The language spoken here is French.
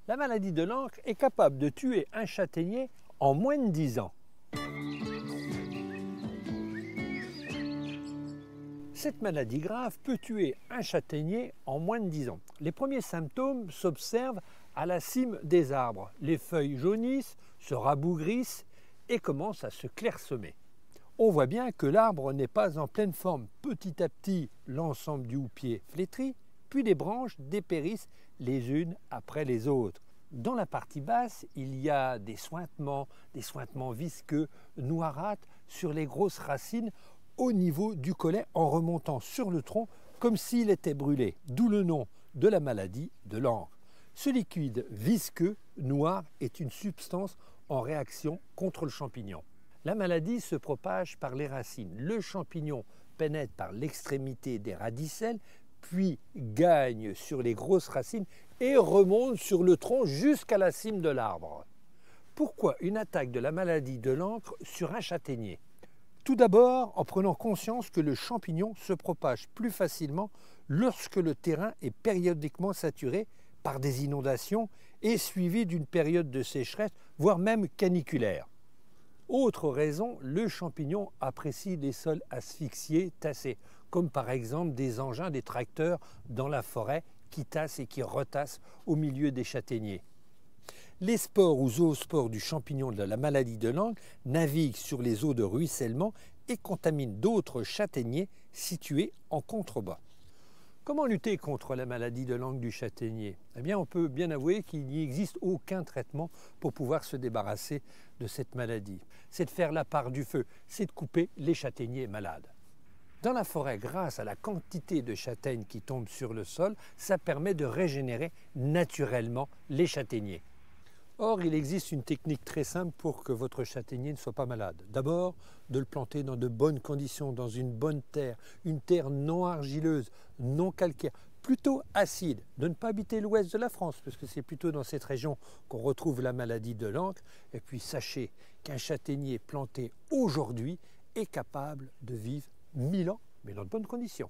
La maladie de l'encre est capable de tuer un châtaignier en moins de 10 ans. Cette maladie grave peut tuer un châtaignier en moins de 10 ans. Les premiers symptômes s'observent à la cime des arbres. Les feuilles jaunissent, se rabougrissent et commencent à se clairsemer. On voit bien que l'arbre n'est pas en pleine forme. Petit à petit, l'ensemble du houppier flétrit, puis les branches dépérissent les unes après les autres. Dans la partie basse, il y a des suintements visqueux, noirâtres sur les grosses racines au niveau du collet en remontant sur le tronc comme s'il était brûlé, d'où le nom de la maladie de l'encre. Ce liquide visqueux, noir, est une substance en réaction contre le champignon. La maladie se propage par les racines. Le champignon pénètre par l'extrémité des radicelles, puis gagne sur les grosses racines et remonte sur le tronc jusqu'à la cime de l'arbre. Pourquoi une attaque de la maladie de l'encre sur un châtaignier? Tout d'abord en prenant conscience que le champignon se propage plus facilement lorsque le terrain est périodiquement saturé par des inondations et suivi d'une période de sécheresse, voire même caniculaire. Autre raison, le champignon apprécie les sols asphyxiés, tassés, comme par exemple des engins, des tracteurs dans la forêt qui tassent et qui retassent au milieu des châtaigniers. Les spores ou zoospores du champignon de la maladie de l'encre naviguent sur les eaux de ruissellement et contaminent d'autres châtaigniers situés en contrebas. Comment lutter contre la maladie de l'encre du châtaignier? Eh bien, on peut bien avouer qu'il n'y existe aucun traitement pour pouvoir se débarrasser de cette maladie. C'est de faire la part du feu, c'est de couper les châtaigniers malades. Dans la forêt, grâce à la quantité de châtaignes qui tombent sur le sol, ça permet de régénérer naturellement les châtaigniers. Or, il existe une technique très simple pour que votre châtaignier ne soit pas malade. D'abord, de le planter dans de bonnes conditions, dans une bonne terre, une terre non argileuse, non calcaire, plutôt acide. De ne pas habiter l'ouest de la France, parce que c'est plutôt dans cette région qu'on retrouve la maladie de l'encre. Et puis, sachez qu'un châtaignier planté aujourd'hui est capable de vivre 1000 ans, mais dans de bonnes conditions.